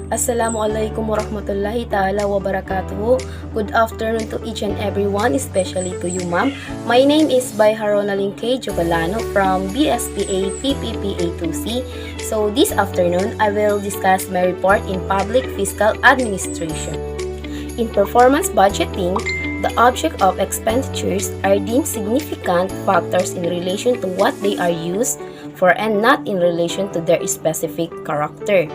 Assalamualaikum warahmatullahi ta'ala wabarakatuh. Good afternoon to each and everyone, especially to you, ma'am. My name is Bayharonaling K. Jogalano from BSPA PPPA2C. So this afternoon, I will discuss my report in Public Fiscal Administration. In performance budgeting, the object of expenditures are deemed significant factors in relation to what they are used for and not in relation to their specific character.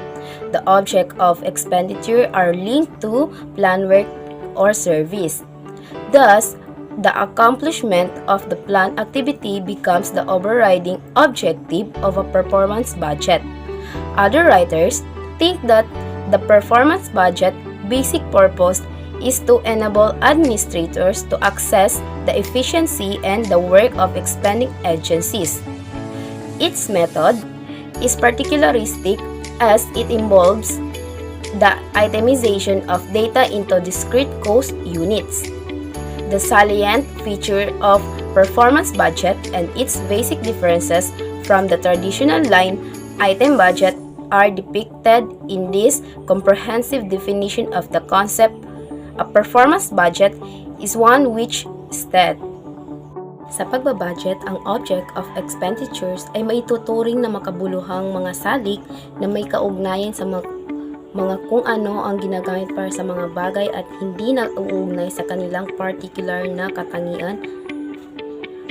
The object of expenditure are linked to plan work or service. Thus, the accomplishment of the planned activity becomes the overriding objective of a performance budget. Other writers think that the performance budget basic purpose is to enable administrators to access the efficiency and the work of expending agencies. Its method is particularistic as it involves the itemization of data into discrete cost units. The salient feature of performance budget and its basic differences from the traditional line item budget are depicted in this comprehensive definition of the concept. A performance budget is one which states: sa pagbabudget, ang object of expenditures ay maituturing na makabuluhang mga salik na may kaugnayan sa mga kung ano ang ginagamit para sa mga bagay at hindi na uugnay sa kanilang particular na katangian.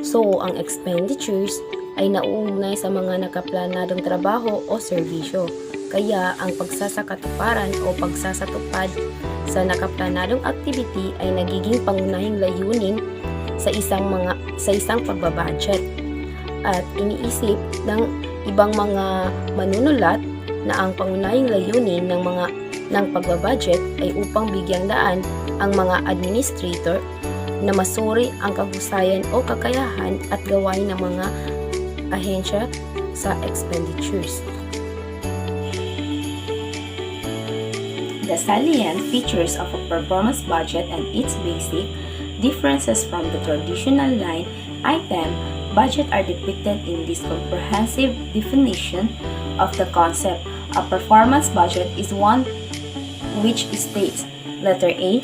So, ang expenditures ay nauugnay sa mga nakaplanadong trabaho o serbisyo. Kaya, ang pagsasakatuparan o pagsasatupad sa nakaplanadong activity ay nagiging pangunahing layunin sa isang pagbabudget. At iniisip ng ibang mga manunulat na ang pangunahing layunin ng pagbabudget ay upang bigyang daan ang mga administrator na masuri ang kahusayan o kakayahan at gawain ng mga ahensya sa expenditures. The salient features of a performance budget and its basic differences from the traditional line item budget are depicted in this comprehensive definition of the concept. A performance budget is one which states, letter A,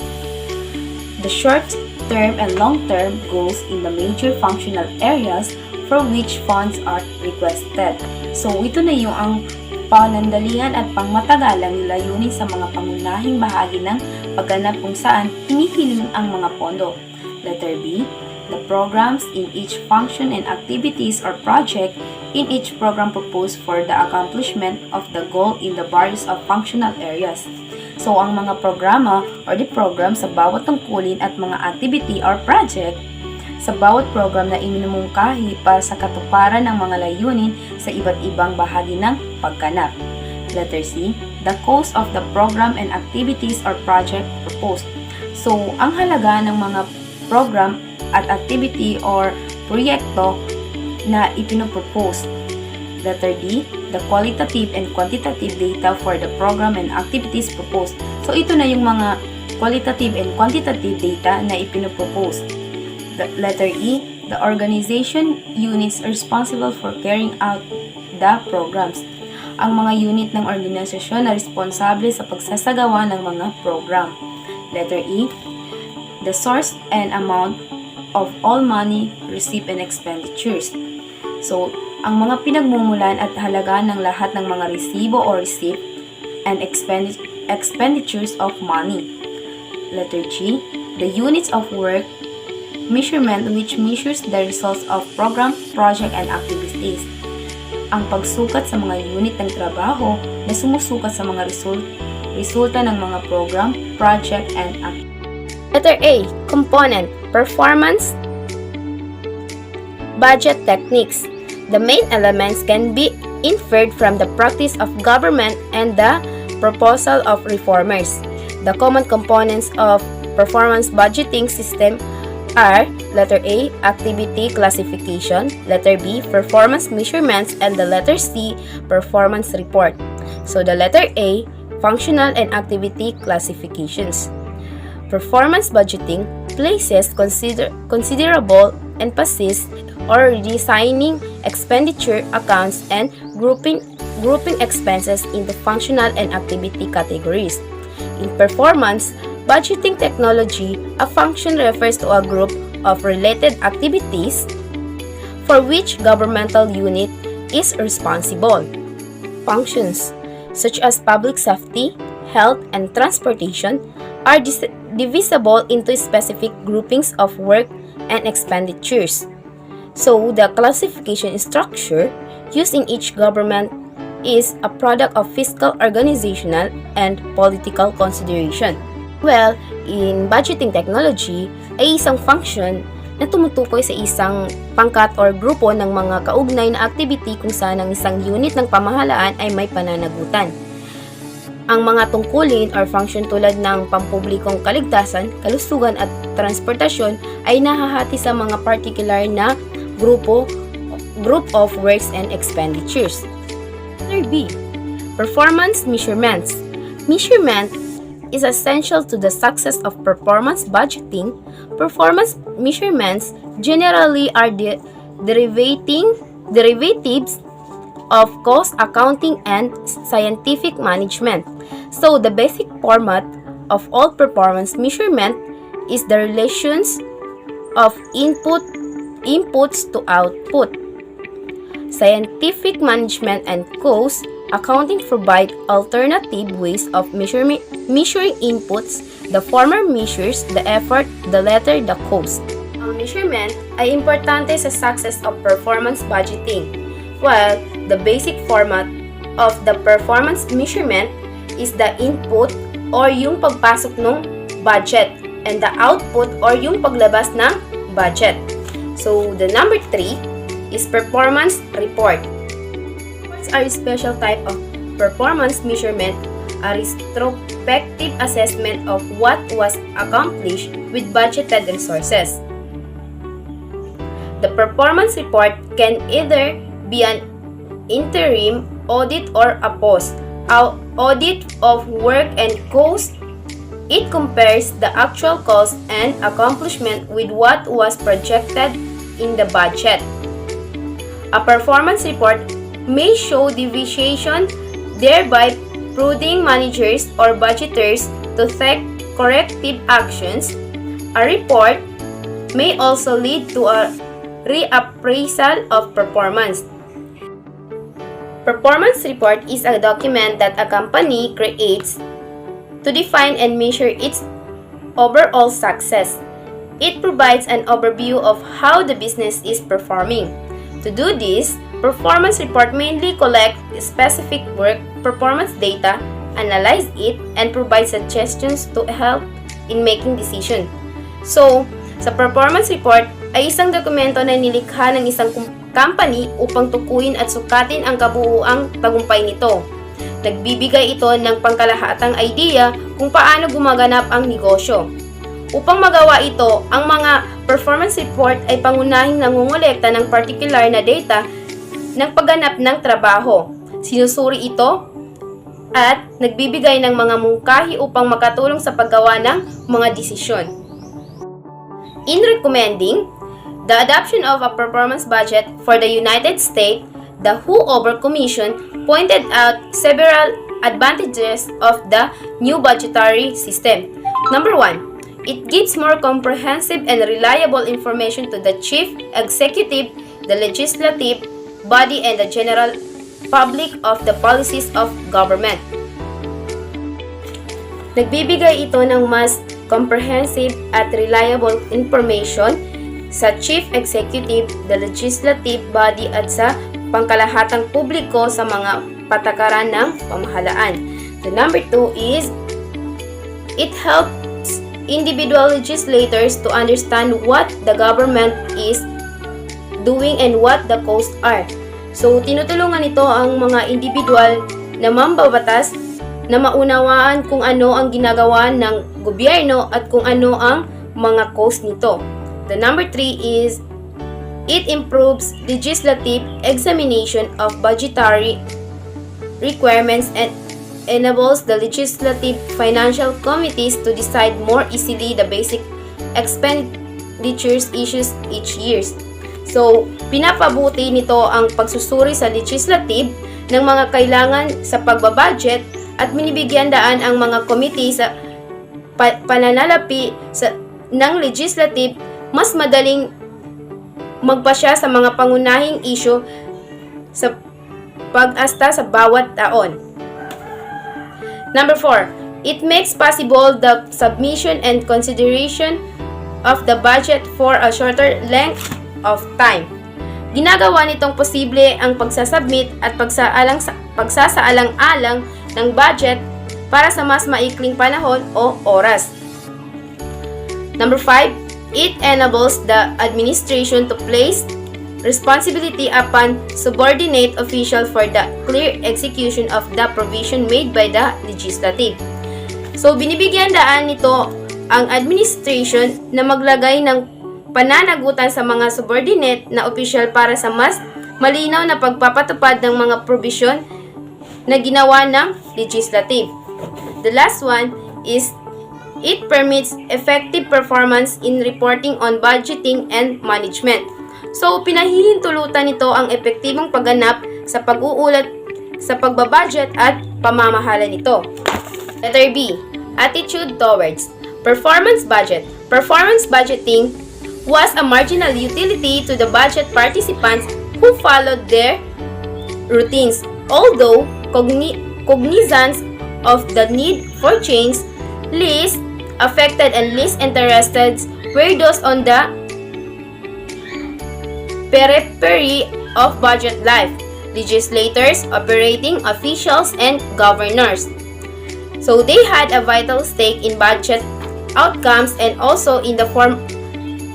the short-term and long-term goals in the major functional areas for which funds are requested. So, ito na yung ang panandalihan at pangmatagalang layunin sa mga pangunahing bahagi ng pagganap kung saan hinihiling ang mga pondo. Letter B, the programs in each function and activities or project in each program proposed for the accomplishment of the goal in the various of functional areas. So, ang mga programa or the program sa bawat tungkulin at mga activity or project sa bawat program na iminumungkahi para sa katuparan ng mga layunin sa iba't ibang bahagi ng pagganap. Letter C, the cost of the program and activities or project proposed. So, ang halaga ng mga program at activity or proyekto na ipinopropose. Letter D, the qualitative and quantitative data for the program and activities proposed. So, ito na yung mga qualitative and quantitative data na ipinopropose. Letter E, the organization units responsible for carrying out the programs. Ang mga unit ng organisasyon na responsable sa pagsasagawa ng mga program. Letter E, the source and amount of all money received and expenditures. So, ang mga pinagmumulan at halaga ng lahat ng mga resibo o receipt and expenditures of money. Letter G, the units of work measurement which measures the results of program, project, and activities. Ang pagsukat sa mga unit ng trabaho na sumusukat sa mga resulta ng mga program, project, and activities. Letter A, component, performance, budget techniques. The main elements can be inferred from the practice of government and the proposal of reformers. The common components of performance budgeting system are letter A, activity classification, letter B, performance measurements, and the letter C, performance report. So the letter A, functional and activity classifications. Performance budgeting places considerable emphasis on designing expenditure accounts and grouping grouping expenses into functional and activity categories. In performance budgeting technology, a function refers to a group of related activities for which governmental unit is responsible. Functions such as public safety, health, and transportation are divisible into specific groupings of work and expenditures. So, the classification structure used in each government is a product of fiscal, organizational, and political consideration. Well, in budgeting technology ay isang function na tumutukoy sa isang pangkat or grupo ng mga kaugnay na activity kung saan ang isang unit ng pamahalaan ay may pananagutan. Ang mga tungkulin or function tulad ng pampublikong kaligtasan, kalusugan at transportasyon ay nahahati sa mga particular na group of works and expenditures. Letter B. Performance measurements. Measurement is essential to the success of performance budgeting. Performance measurements generally are derivatives of cost accounting and scientific management. So, the basic format of all performance measurement is the relations of inputs to output. Scientific management and cost accounting provide alternative ways of measuring inputs. The former measures the effort, the latter the cost. Ang measurement ay importante sa success of performance budgeting, while the basic format of the performance measurement is the input or yung pagpasok ng budget and the output or yung paglabas ng budget. So, the number 3 is performance report. Reports are a special type of performance measurement, a retrospective assessment of what was accomplished with budgeted resources. The performance report can either be an interim audit or a post audit of work and cost. It compares the actual cost and accomplishment with what was projected in the budget. A performance report may show deviation, thereby prodding managers or budgeters to take corrective actions. A report may also lead to a reappraisal of performance. Performance report is a document that a company creates to define and measure its overall success. It provides an overview of how the business is performing. To do this, performance report mainly collect specific work performance data, analyze it, and provide suggestions to help in making decision. So, sa performance report ay isang dokumento na nilikha ng isang company upang tukuyin at sukatin ang kabuuang tagumpay nito. Nagbibigay ito ng pangkalahatang idea kung paano gumaganap ang negosyo. Upang magawa ito, ang mga performance report ay pangunahing nangongolekta ng particular na data ng pagganap ng trabaho. Sinusuri ito at nagbibigay ng mga mungkahi upang makatulong sa paggawa ng mga desisyon. In recommending the adoption of a performance budget for the United States, the Hoover Commission pointed out several advantages of the new budgetary system. Number 1, it gives more comprehensive and reliable information to the chief executive, the legislative body, and the general public of the policies of government. Nagbibigay ito ng mas comprehensive at reliable information sa chief executive, the legislative body, at sa pangkalahatang publiko sa mga patakaran ng pamahalaan. The number 2 is it helps individual legislators to understand what the government is doing and what the costs are. So, tinutulungan ito ang mga individual na mambabatas na maunawaan kung ano ang ginagawa ng gobyerno at kung ano ang mga cost nito. The number 3 is it improves legislative examination of budgetary requirements and enables the legislative financial committees to decide more easily the basic expenditures issues each year. So, pinapabuti nito ang pagsusuri sa legislative ng mga kailangan sa pagbabudget at binibigyan daan ang mga committee sa pananalapi ng legislative mas madaling magpasya sa mga pangunahing issue sa pag-asta sa bawat taon. Number 4, it makes possible the submission and consideration of the budget for a shorter length of time. Ginagawa nitong posible ang pagsasubmit at pagsasaalang-alang ng budget para sa mas maikling panahon o oras. Number 5, it enables the administration to place responsibility upon subordinate official for the clear execution of the provision made by the legislative. So, binibigyan daan nito ang administration na maglagay ng pananagutan sa mga subordinate na official para sa mas malinaw na pagpapatupad ng mga provision na ginawa ng legislative. The last one is it permits effective performance in reporting on budgeting and management. So, pinahihintulutan nito ang epektibong pagganap sa pag-uulat sa pagbabudget at pamamahala nito. Letter B, attitude towards performance budget. Performance budgeting was a marginal utility to the budget participants who followed their routines, although cognizance of the need for change, least affected and least interested were those on the periphery of budget life, legislators, operating officials, and governors. So they had a vital stake in budget outcomes and also in the form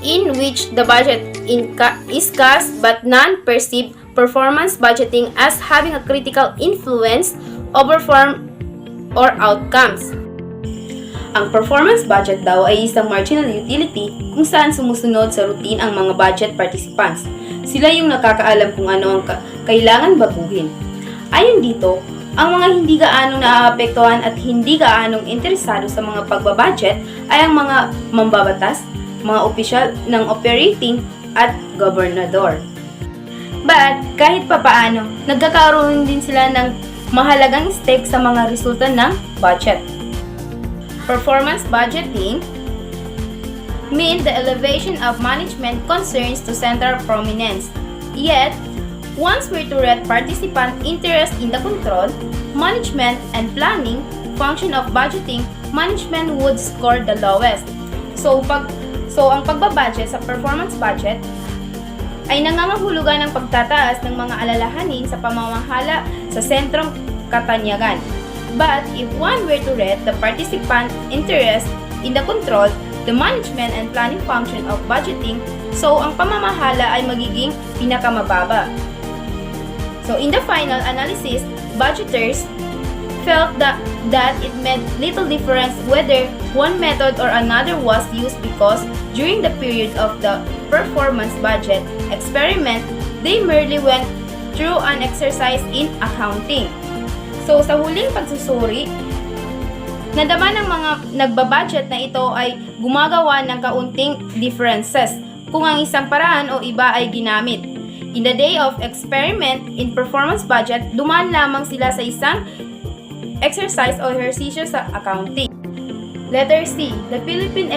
in which the budget is cast, but none perceived performance budgeting as having a critical influence over form or outcomes. Ang performance budget daw ay isang marginal utility kung saan sumusunod sa routine ang mga budget participants. Sila yung nakakaalam kung ano ang kailangan baguhin. Ayon dito, ang mga hindi gaanong naaapektuhan at hindi gaanong interesado sa mga pagbabudget ay ang mga mambabatas, mga opisyal ng operating at gobernador. But kahit papaano, nagkakaroon din sila ng mahalagang stake sa mga resulta ng budget. Performance budgeting mean the elevation of management concerns to central prominence. Yet, once we're to read participant interest in the control, management, and planning function of budgeting, management would score the lowest. So ang pagbabudget sa performance budget ay nangangahulugan ng pagtataas ng mga alalahanin sa pamamahala sa sentrong katanyagan. But if one were to read the participant interest in the control, the management and planning function of budgeting, so ang pamamahala ay magiging pinakamababa. So in the final analysis, budgeters felt that it made little difference whether one method or another was used because during the period of the performance budget experiment, they merely went through an exercise in accounting. So sa huling pagsusuri, nadama ng mga nagbabudget na ito ay gumagawa ng kaunting differences kung ang isang paraan o iba ay ginamit. In the day of experiment in performance budget, dumaan lamang sila sa isang exercise o ehersisyo sa accounting. Letter C, the Philippine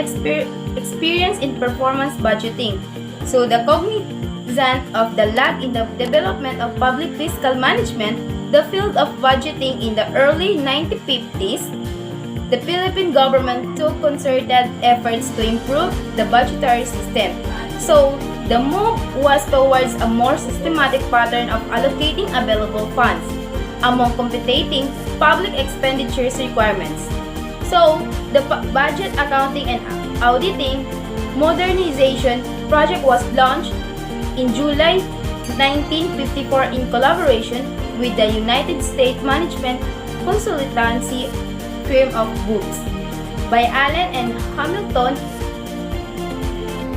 experience in performance budgeting. So the cognizant of the lag in the development of public fiscal management, the field of budgeting in the early 1950s, the Philippine government took concerted efforts to improve the budgetary system. So, the move was towards a more systematic pattern of allocating available funds among competing public expenditures requirements. So, the Budget Accounting and Auditing Modernization Project was launched in July 1954 in collaboration with the United States Management Consultancy firm of Books by Allen and Hamilton